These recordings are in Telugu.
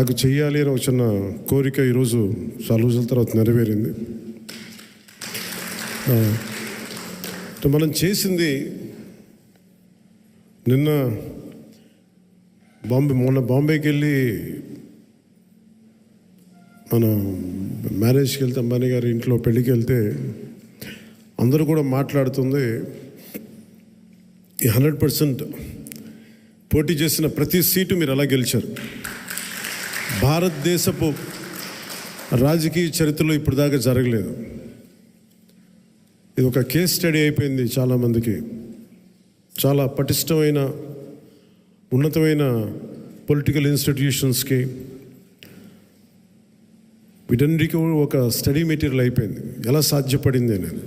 నాకు చెయ్యాలి అని ఒక చిన్న కోరిక ఈరోజు చాలా రోజుల తర్వాత నెరవేరింది. మనం చేసింది మొన్న బాంబేకి వెళ్ళి మనం మ్యారేజ్కి వెళ్తే అంబానీ గారి ఇంట్లో పెళ్ళికి వెళ్తే అందరూ కూడా మాట్లాడుతుంది 100% పోటీ చేసిన ప్రతి సీటు మీరు ఎలా గెలిచారు. భారతదేశపు రాజకీయ చరిత్రలో ఇప్పుడు దాకా జరగలేదు. ఇది ఒక కేస్ స్టడీ అయిపోయింది చాలామందికి. చాలా పటిష్టమైన ఉన్నతమైన పొలిటికల్ ఇన్స్టిట్యూషన్స్కి వీటన్నిటికీ ఒక స్టడీ మెటీరియల్ అయిపోయింది. ఎలా సాధ్యపడింది అనేది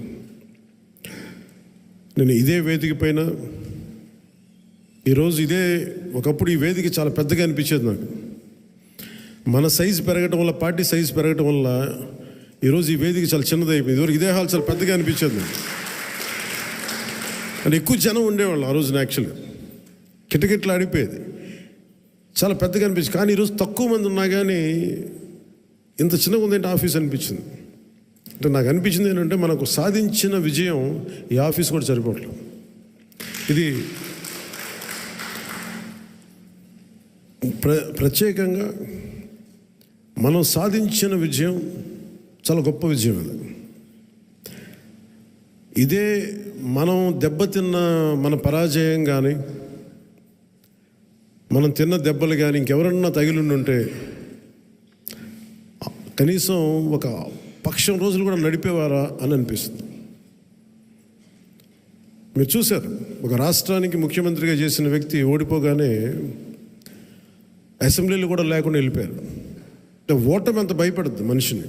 నేను ఇదే వేదిక పైన ఈరోజు ఒకప్పుడు ఈ వేదిక చాలా పెద్దగా అనిపించేది నాకు. మన సైజు పెరగటం వల్ల, పార్టీ సైజు పెరగటం వల్ల ఈరోజు ఈ వేదిక చాలా చిన్నది అయిపోయింది. ఇదివరకు ఇదే హాల్ చాలా పెద్దగా అనిపించేది నాకు. అంటే ఎక్కువ జనం ఉండేవాళ్ళు ఆ రోజున. యాక్చువల్గా కిటకిట్లు ఆడిపోయేది, చాలా పెద్దగా అనిపించింది. కానీ ఈరోజు తక్కువ మంది ఉన్నా కానీ ఇంత చిన్నగా ఉందేంటి ఆఫీస్ అనిపించింది. అంటే నాకు అనిపించింది ఏంటంటే మనకు సాధించిన విజయం ఈ ఆఫీస్ కూడా సరిపోవట్లేదు. ఇది ప్రత్యేకంగా మనం సాధించిన విజయం చాలా గొప్ప విజయం. ఇదే మనం దెబ్బతిన్న మన పరాజయం కానీ, మనం తిన్న దెబ్బలు కానీ ఇంకెవరన్నా తగిలిండుంటే కనీసం ఒక పక్షం రోజులు కూడా నడిపేవారా అని అనిపిస్తుంది. మీరు చూశారు, ఒక రాష్ట్రానికి ముఖ్యమంత్రిగా చేసిన వ్యక్తి ఓడిపోగానే అసెంబ్లీలో కూడా లేకుండా వెళ్ళిపోయారు. అంటే ఓటమి అంత భయపడుద్ది మనిషిని.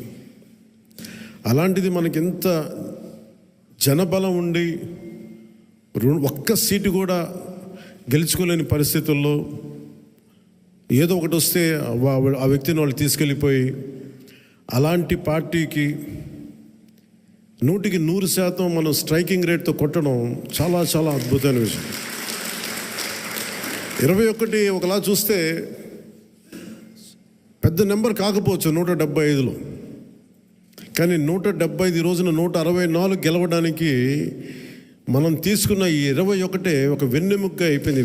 అలాంటిది మనకి ఎంత జనబలం ఉండి ఒక్క సీటు కూడా గెలుచుకోలేని పరిస్థితుల్లో ఏదో ఒకటి వస్తే ఆ వ్యక్తిని వాళ్ళు తీసుకెళ్ళిపోయి అలాంటి పార్టీకి 100% మనం స్ట్రైకింగ్ రేట్తో కొట్టడం చాలా చాలా అద్భుతమైన విషయం. 21 ఒకలా చూస్తే పెద్ద నెంబర్ కాకపోవచ్చు 175లో, కానీ 175 రోజున 164 గెలవడానికి మనం తీసుకున్న ఈ 21 ఒక వెన్నెముక్క అయిపోయింది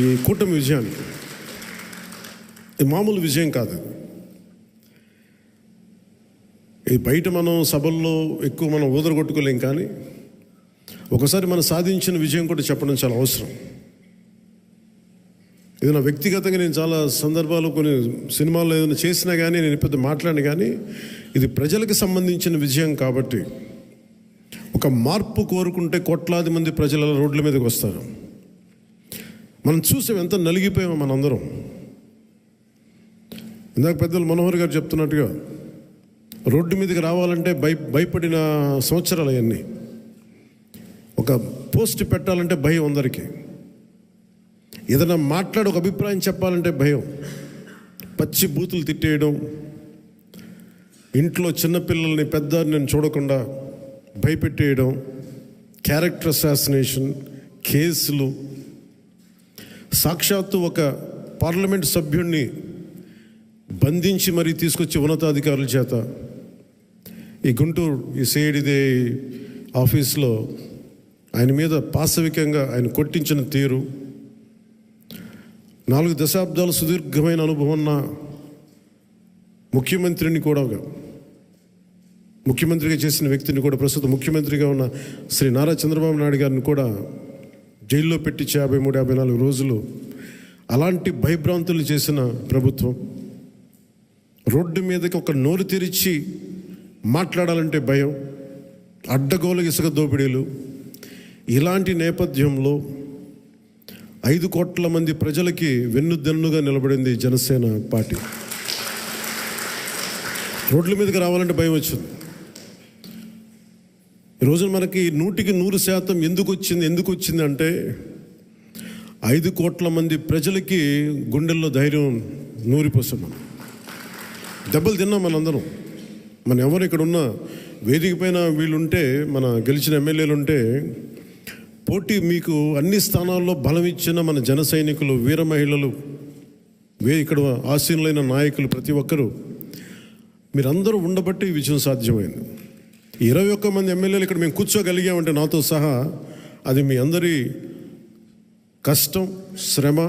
ఈ కూటమి విజయానికి. ఇది మామూలు విజయం కాదు. ఇది బయట మనం సభల్లో ఎక్కువ మనం ఊదరగొట్టుకోలేం, కానీ ఒకసారి మనం సాధించిన విజయం కూడా చెప్పడం చాలా అవసరం. ఇది నా వ్యక్తిగతంగా నేను చాలా సందర్భాలు కొన్ని సినిమాల్లో ఏదైనా చేసినా కానీ, నేను పెద్ద మాట్లాడిన కానీ, ఇది ప్రజలకు సంబంధించిన విజయం కాబట్టి ఒక మార్పు కోరుకుంటే కోట్లాది మంది ప్రజల రోడ్ల మీదకి వస్తారు. మనం చూసాం ఎంత నలిగిపోయామో మనందరం. ఇందాక పెద్దలు మనోహర్ గారు చెప్తున్నట్టుగా రోడ్డు మీదకి రావాలంటే భయపడిన సంవత్సరాలు అవన్నీ. ఒక పోస్ట్ పెట్టాలంటే భయం అందరికీ. ఏదైనా మాట్లాడి ఒక అభిప్రాయం చెప్పాలంటే భయం. పచ్చి బూతులు తిట్టేయడం, ఇంట్లో చిన్నపిల్లల్ని పెద్దని చూడకుండా భయపెట్టేయడం, క్యారెక్టర్ అసాసినేషన్ కేసులు, సాక్షాత్తు ఒక పార్లమెంట్ సభ్యుడిని బంధించి మరీ తీసుకొచ్చి ఉన్నతాధికారుల చేత ఈ గుంటూరు ఈ సిఐడిదే ఆఫీస్లో ఆయన మీద పాశవికంగా ఆయన కొట్టించిన తీరు, 4 దశాబ్దాల సుదీర్ఘమైన అనుభవం ఉన్న ముఖ్యమంత్రిని కూడా, ముఖ్యమంత్రిగా చేసిన వ్యక్తిని కూడా, ప్రస్తుతం ముఖ్యమంత్రిగా ఉన్న శ్రీ నారా చంద్రబాబు నాయుడు గారిని కూడా జైల్లో పెట్టి 53-54 రోజులు అలాంటి భయభ్రాంతులు చేసిన ప్రభుత్వం. రోడ్డు మీదకి ఒక నోరు తెరిచి మాట్లాడాలంటే భయం, అడ్డగోలు ఇసుక దోపిడీలు. ఇలాంటి నేపథ్యంలో 5 కోట్ల మంది ప్రజలకి వెన్నుదన్నుగా నిలబడింది జనసేన పార్టీ. రోడ్ల మీదకి రావాలంటే భయం వచ్చింది. ఈరోజు మనకి 100% ఎందుకు వచ్చింది అంటే 5 కోట్ల మంది ప్రజలకి గుండెల్లో ధైర్యం నూరిపోసాం. మనం దెబ్బలు తిన్నాం మనందరం. మన ఎవరు ఇక్కడ ఉన్న వేదిక పైన వీళ్ళుంటే, మన గెలిచిన ఎమ్మెల్యేలు ఉంటే, పోటీ మీకు అన్ని స్థానాల్లో బలం ఇచ్చిన మన జన సైనికులు, వీర మహిళలు ఇక్కడ ఆసీనులైన నాయకులు ప్రతి ఒక్కరూ మీరందరూ ఉండబట్టి ఈ విజయం సాధ్యమైంది. 21 మంది ఎమ్మెల్యేలు ఇక్కడ మేము కూర్చోగలిగామంటే నాతో సహా అది మీ అందరి కష్టం, శ్రమ,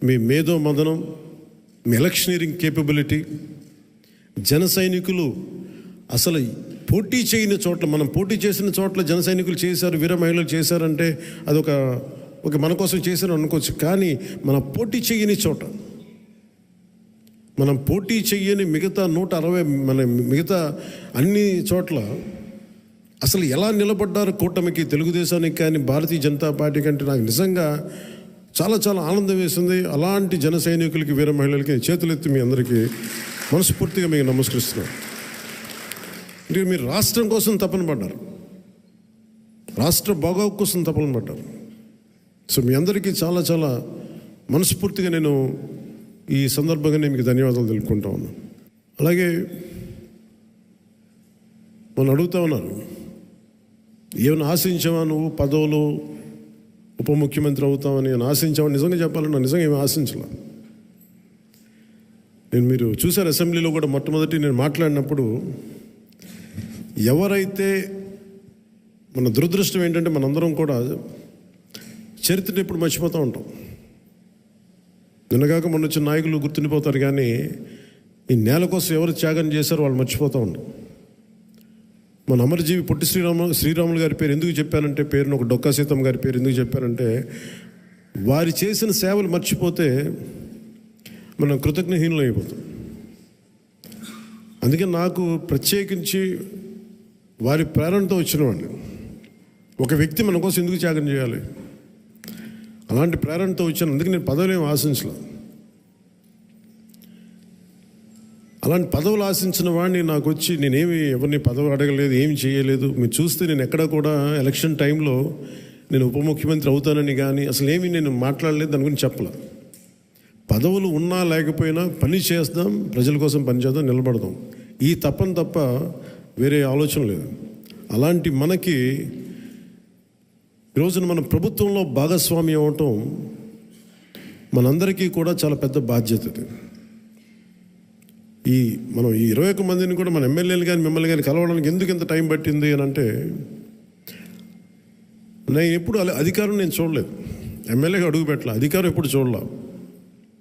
మీ మేధో మదనం, మీ ఎలక్షనీరింగ్ కేపబిలిటీ. జన సైనికులు అసలు పోటీ చేయని చోట్ల, మనం పోటీ చేసిన చోట్ల జన సైనికులు చేశారు, వీర మహిళలు చేశారంటే అదొక మన కోసం చేశారు అనుకోవచ్చు. కానీ మన పోటీ చేయని చోట, మనం పోటీ చెయ్యని మిగతా 160 మన మిగతా అన్ని చోట్ల అసలు ఎలా నిలబడ్డారు కూటమికి, తెలుగుదేశానికి కానీ భారతీయ జనతా పార్టీ కంటే నాకు నిజంగా చాలా చాలా ఆనందం వేసింది. అలాంటి జన సైనికులకి, వీర మహిళలకి చేతులెత్తి మీ అందరికీ మనస్ఫూర్తిగా మీకు నమస్కరిస్తున్నాను. అంటే మీరు రాష్ట్రం కోసం తపన పడ్డారు, రాష్ట్ర బాగోగు కోసం తపన పడ్డారు. సో మీ అందరికీ చాలా చాలా మనస్ఫూర్తిగా నేను ఈ సందర్భంగా నేను మీకు ధన్యవాదాలు తెలుపుకుంటా ఉన్నాను. అలాగే మనం అడుగుతా ఉన్నారు, ఏమైనా ఆశించావా నువ్వు పదవులు, ఉప ముఖ్యమంత్రి అవుతామని నేను ఆశించామని? నిజంగా చెప్పాలన్నా నిజంగా ఏమి ఆశించలే. మీరు చూశారు అసెంబ్లీలో కూడా మొట్టమొదటి నేను మాట్లాడినప్పుడు, ఎవరైతే మన దురదృష్టం ఏంటంటే మనందరం కూడా చరిత్రను ఎప్పుడు మర్చిపోతూ ఉంటాం. నిన్నగాక మొన్న వచ్చిన నాయకులు గుర్తుండిపోతారు, కానీ ఈ నేల కోసం ఎవరు త్యాగం చేశారో వాళ్ళు మర్చిపోతూ ఉంటాం. మన అమరజీవి పొట్టి శ్రీరాములు గారి పేరు ఎందుకు చెప్పానంటే, పేరును ఒక డొక్కా సీతమ్మ గారి పేరు ఎందుకు చెప్పానంటే, వారి చేసిన సేవలు మర్చిపోతే మనం కృతజ్ఞహీనులు అయిపోతాం. అందుకే నాకు ప్రత్యేకించి వారి ప్రేరణతో వచ్చిన వాడిని, ఒక వ్యక్తి మన కోసం ఎందుకు త్యాగం చేయాలి, అలాంటి ప్రేరణతో వచ్చాను. అందుకే నేను పదవులు ఏమి ఆశించలేదు. అలాంటి పదవులు ఆశించిన వాడిని నాకు వచ్చి నేనేమి ఎవరిని పదవి అడగలేదు, ఏమి చేయలేదు. మీరు చూస్తే నేను ఎక్కడ కూడా ఎలక్షన్ టైంలో నేను ఉప ముఖ్యమంత్రి అవుతానని కానీ అసలు ఏమి నేను మాట్లాడలేదు, దాని గురించి చెప్పలే. పదవులు ఉన్నా లేకపోయినా పని చేద్దాం, ప్రజల కోసం పని చేద్దాం, నిలబడదాం, ఈ తప్పని తప్ప వేరే ఆలోచన లేదు. అలాంటి మనకి ఈరోజున మన ప్రభుత్వంలో భాగస్వామి అవ్వటం మనందరికీ కూడా చాలా పెద్ద బాధ్యత. మనం ఈ 21 మందిని కూడా మన ఎమ్మెల్యేలు కానీ మిమ్మల్ని కానీ కలవడానికి ఎందుకు ఇంత టైం పట్టింది అని అంటే, నేను ఎప్పుడు అధికారం నేను చూడలేదు, ఎమ్మెల్యేగా అడుగు పెట్టలే, అధికారం ఎప్పుడు చూడలే.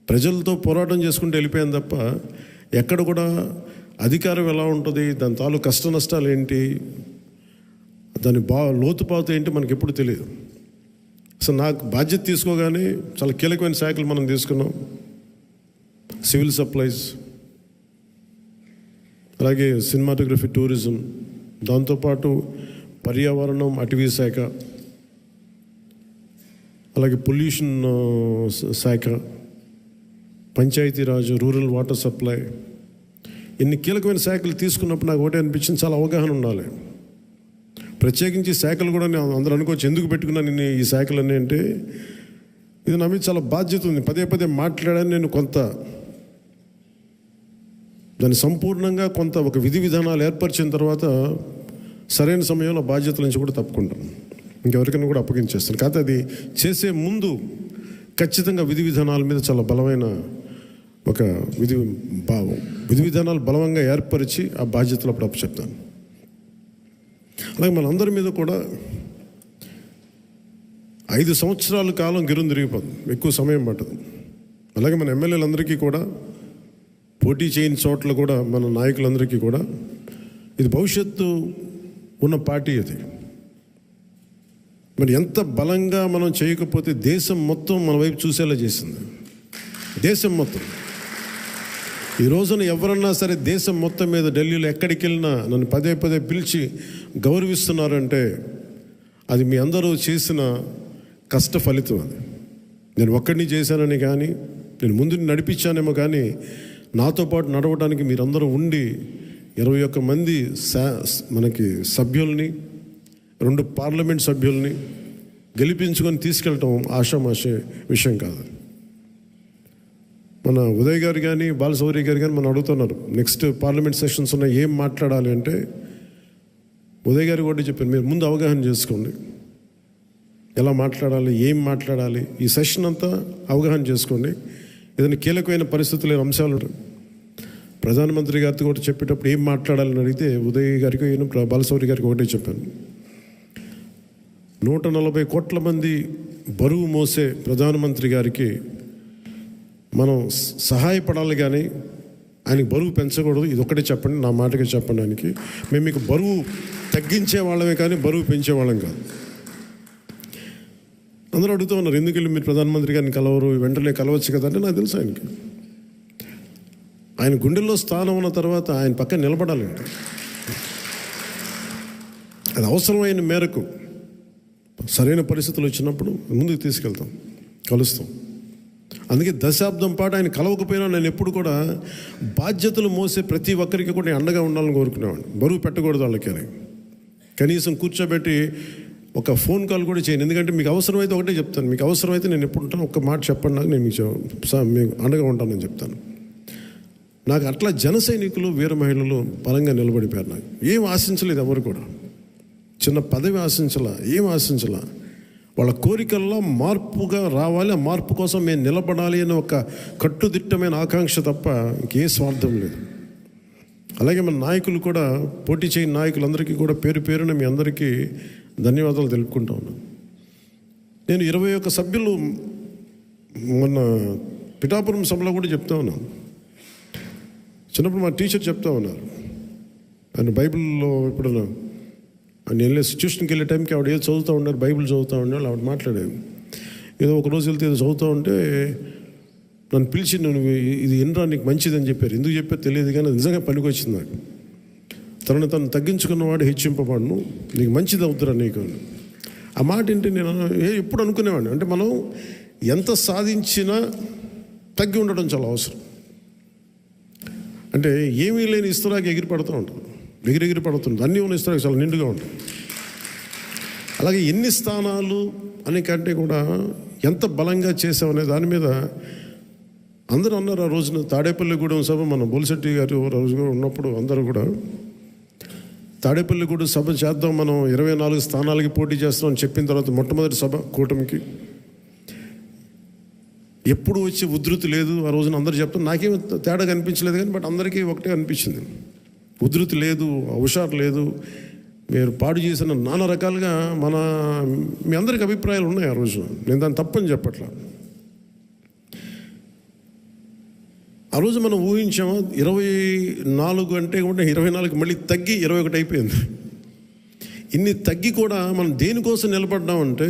ప్రజలతో పోరాటం చేసుకుంటూ వెళ్ళిపోయాను తప్ప ఎక్కడ కూడా అధికారం ఎలా ఉంటుంది, దాని తాలూకు కష్ట నష్టాలు ఏంటి, దాని లోతుపాత ఏంటి మనకి ఎప్పుడు తెలియదు. అసలు నాకు బాధ్యత తీసుకోగానే చాలా కీలకమైన శాఖలు మనం తీసుకున్నాం. సివిల్ సప్లైస్, అలాగే సినిమాటోగ్రఫీ, టూరిజం, దాంతోపాటు పర్యావరణం, అటవీ శాఖ, అలాగే పొల్యూషన్ శాఖ, పంచాయతీరాజ్, రూరల్ వాటర్ సప్లై, ఇన్ని కీలకమైన శాఖలు తీసుకున్నప్పుడు నాకు ఒకటే అనిపించింది, చాలా అవగాహన ఉండాలి. ప్రత్యేకించి శాఖలు కూడా నేను అందరూ అనుకోవచ్చు ఎందుకు పెట్టుకున్నాను నేను ఈ శాఖలన్నీ అంటే, ఇది నా మీద చాలా బాధ్యత ఉంది. పదే పదే మాట్లాడాను నేను, కొంత దాన్ని సంపూర్ణంగా కొంత ఒక విధి విధానాలు ఏర్పరిచిన తర్వాత సరైన సమయంలో బాధ్యతల నుంచి కూడా తప్పుకుంటాను, ఇంకెవరికైనా కూడా అప్పగించేస్తాను. కాకపోతే అది చేసే ముందు ఖచ్చితంగా విధి విధానాల మీద చాలా బలమైన ఒక విధి విధానాలు బలంగా ఏర్పరిచి ఆ బాధ్యతలు అప్పుడు అప్పచెప్తాను. అలాగే మనందరి మీద కూడా 5 సంవత్సరాల కాలం గిరుని తిరిగిపోతుంది, ఎక్కువ సమయం పట్టదు. అలాగే మన ఎమ్మెల్యేలందరికీ కూడా, పోటీ చేయని చోట్ల కూడా మన నాయకులందరికీ కూడా ఇది భవిష్యత్తు ఉన్న పార్టీ. అది మరి ఎంత బలంగా మనం చేయకపోతే దేశం మొత్తం మన వైపు చూసేలా చేసింది. దేశం మొత్తం ఈ రోజున ఎవరన్నా సరే దేశం మొత్తం మీద ఢిల్లీలో ఎక్కడికి వెళ్ళినా నన్ను పదే పదే పిలిచి గౌరవిస్తున్నారంటే అది మీ అందరూ చేసిన కష్ట ఫలితం. అది నేను ఒక్కడిని చేశానని కానీ, నేను ముందు నడిపించానేమో కానీ, నాతో పాటు నడవడానికి మీరందరూ ఉండి 21 మంది మనకి సభ్యుల్ని, 2 పార్లమెంట్ సభ్యుల్ని గెలిపించుకొని తీసుకెళ్ళటం ఆషామాషే విషయం కాదు. మన ఉదయ్ గారు కానీ, బాలశౌరి గారు కానీ మనం అడుగుతున్నారు, నెక్స్ట్ పార్లమెంట్ సెషన్స్ ఉన్నాయి, ఏం మాట్లాడాలి అంటే, ఉదయ్ గారు కూడా చెప్పారు, మీరు ముందు అవగాహన చేసుకోండి, ఎలా మాట్లాడాలి, ఏం మాట్లాడాలి, ఈ సెషన్ అంతా అవగాహన చేసుకోండి. ఏదైనా కీలకమైన పరిస్థితులు లేని అంశాలు ఉంటాయి. ప్రధానమంత్రి గారితో కూడా చెప్పేటప్పుడు ఏం మాట్లాడాలని అడిగితే ఉదయ్ గారికి బాలశౌరి గారికి ఒకటే చెప్పాను. 140 కోట్ల మంది బరువు మోసే ప్రధానమంత్రి గారికి మనం సహాయపడాలి, కానీ ఆయనకి బరువు పెంచకూడదు. ఇది ఒకటే చెప్పండి, నా మాటగా చెప్పండి. ఆయనకి మేము మీకు బరువు తగ్గించే వాళ్ళమే కానీ బరువు పెంచేవాళ్ళం కాదు. అందరూ అడుగుతూ ఉన్నారు, ఎందుకు వెళ్ళి మీరు ప్రధానమంత్రి గారిని కలవరు, వెంటనే కలవచ్చు కదా అంటే నాకు తెలుసు ఆయనకి ఆయన గుండెల్లో స్థానం ఉన్న తర్వాత ఆయన పక్కన నిలబడాలండి. అది అవసరమైన మేరకు సరైన పరిస్థితులు వచ్చినప్పుడు ముందుకు తీసుకెళ్తాం, కలుస్తాం. అందుకే దశాబ్దం పాటు ఆయన కలవకపోయినా నేను ఎప్పుడు కూడా బాధ్యతలు మోసే ప్రతి ఒక్కరికి కూడా నేను అండగా ఉండాలని కోరుకునేవాడిని. బరువు పెట్టకూడదు వాళ్ళకి అని. కనీసం కూర్చోబెట్టి ఒక ఫోన్ కాల్ కూడా చేయను. ఎందుకంటే మీకు అవసరమైతే ఒకటే చెప్తాను, మీకు అవసరమైతే నేను ఎప్పుడు ఉంటాను ఒక్క మాట చెప్పండి నాకు, నేను మీకు అండగా ఉంటానని చెప్తాను. నాకు అట్లా జన సైనికులు, వీర మహిళలు బలంగా నిలబడిపోయారు. నాకు ఏం ఆశించలేదు, ఎవరు కూడా చిన్న పదవి ఆశించలా, ఏం ఆశించలా. వాళ్ళ కోరికల్లో మార్పుగా రావాలి, ఆ మార్పు కోసం మేము నిలబడాలి అని ఒక కట్టుదిట్టమైన ఆకాంక్ష తప్ప ఇంకే స్వార్థం లేదు. అలాగే మన నాయకులు కూడా, పోటీ చేయని నాయకులందరికీ కూడా పేరు పేరున మీ అందరికీ ధన్యవాదాలు తెలుపుకుంటా ఉన్నాను. నేను 21 సభ్యులు మొన్న పిఠాపురం సభలో కూడా చెప్తా ఉన్నాను. చిన్నప్పుడు మా టీచర్ చెప్తా ఉన్నారు, ఆయన బైబిల్లో ఇప్పుడు ఆయన వెళ్ళే సిచ్యువేషన్కి వెళ్ళే టైంకి ఆవిడ ఏదో చదువుతూ ఉన్నారు, బైబిల్ చదువుతూ ఉన్నారు. ఆవిడ మాట్లాడేది ఏదో ఒక రోజు వెళ్తే ఏదో చదువుతూ ఉంటే నన్ను పిలిచి, నువ్వు ఇది ఎన్రా నీకు మంచిదని చెప్పారు. ఎందుకు చెప్పారు తెలియదు కానీ నిజంగా పనికి వచ్చింది నాకు. తను తగ్గించుకున్నవాడు హెచ్చింపబడును, నీకు మంచిది అవుతురా నీకు. ఆ మాట ఏంటి నేను ఎప్పుడు అనుకునేవాడిని, అంటే మనం ఎంత సాధించినా తగ్గి ఉండడం చాలా అవసరం. అంటే ఏమీ లేని ఇస్తరాకి ఎగిరి పడుతూ ఉంటుంది, ఎగిరి పడుతుంది. అన్నీ ఉన్న ఇస్తరాకి చాలా నిండుగా ఉంటుంది. అలాగే ఎన్ని స్థానాలు అని కంటే కూడా ఎంత బలంగా చేసామనే దాని మీద అందరూ అన్నారు. ఆ రోజున తాడేపల్లిగూడెం సభ, మన బొలిశెట్టి గారు రోజుగా ఉన్నప్పుడు అందరూ కూడా తాడేపల్లిగూడెం సభ చేద్దాం, మనం 24 స్థానాలకి పోటీ చేస్తాం అని చెప్పిన తర్వాత మొట్టమొదటి సభ కూటమికి ఎప్పుడు వచ్చే ఉధృతి లేదు. ఆ రోజున అందరూ చెప్తాం, నాకేం తేడా కనిపించలేదు కానీ బట్ అందరికీ ఒకటే అనిపించింది, ఉధృతి లేదు, హుషారు లేదు, మీరు పాడు చేసిన నానా రకాలుగా మీ అందరికి అభిప్రాయాలు ఉన్నాయి ఆ రోజున. నేను దాన్ని తప్పని చెప్పట్లా. ఆ రోజు మనం ఊహించాము 24 అంటే కూడా 24 మళ్ళీ తగ్గి 21 అయిపోయింది. ఇన్ని తగ్గి కూడా మనం దేనికోసం నిలబడ్డామంటే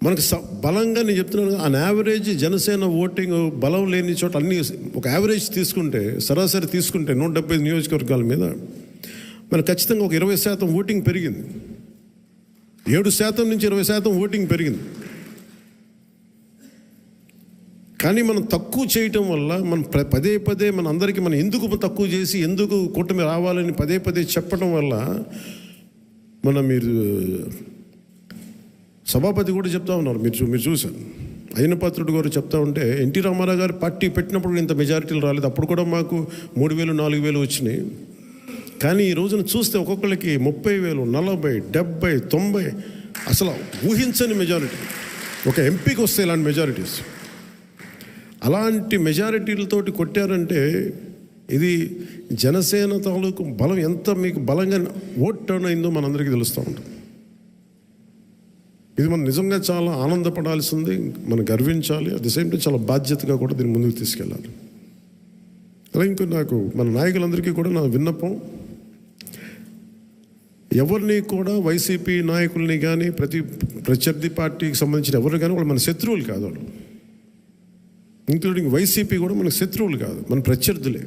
మనకు బలంగా, నేను చెప్తున్నాను, ఆన్ యావరేజ్ జనసేన ఓటింగ్ బలం లేని చోట అన్ని ఒక యావరేజ్ తీసుకుంటే, సరాసరి తీసుకుంటే 170 నియోజకవర్గాల మీద మనకు ఖచ్చితంగా ఒక 20% ఓటింగ్ పెరిగింది. 7% నుంచి 20% ఓటింగ్ పెరిగింది. కానీ మనం తక్కువ చేయటం వల్ల మనం పదే పదే మన అందరికీ మనం ఎందుకు తక్కువ చేసి ఎందుకు కూటమి రావాలని పదే చెప్పడం వల్ల మీరు సభాపతి కూడా చెప్తా ఉన్నారు, మీరు చూశారు, అయ్యనపాత్రుడు గారు చెప్తా ఉంటే ఎన్టీ రామారావు గారు పార్టీ పెట్టినప్పుడు ఇంత మెజారిటీలు రాలేదు, అప్పుడు కూడా మాకు 3,000 4,000 వచ్చినాయి. కానీ ఈ రోజున చూస్తే ఒక్కొక్కరికి 30,000 40 70 90 అసలు ఊహించని మెజారిటీ. ఒక ఎంపీకి వస్తే ఇలాంటి మెజారిటీస్, అలాంటి మెజారిటీలతోటి కొట్టారంటే ఇది జనసేన తాలూకు బలం ఎంత మీకు బలంగా ఓట్ టర్న్ అయిందో మనందరికీ తెలుస్తూ ఉంటుంది. ఇది మనం నిజంగా చాలా ఆనందపడాల్సింది, మనం గర్వించాలి. అట్ ది సేమ్ టైం చాలా బాధ్యతగా కూడా దీన్ని ముందుకు తీసుకెళ్ళాలి. అలాగే ఇంకో నాకు మన నాయకులందరికీ కూడా నా విన్నపం, ఎవరిని కూడా వైసీపీ నాయకుల్ని కానీ ప్రత్యర్థి పార్టీకి సంబంధించిన ఎవరు కానీ వాళ్ళు మన శత్రువులు కాదు, వాళ్ళు ఇంక్లూడింగ్ వైసీపీ కూడా మనకు శత్రువులు కాదు, మన ప్రత్యర్థులే.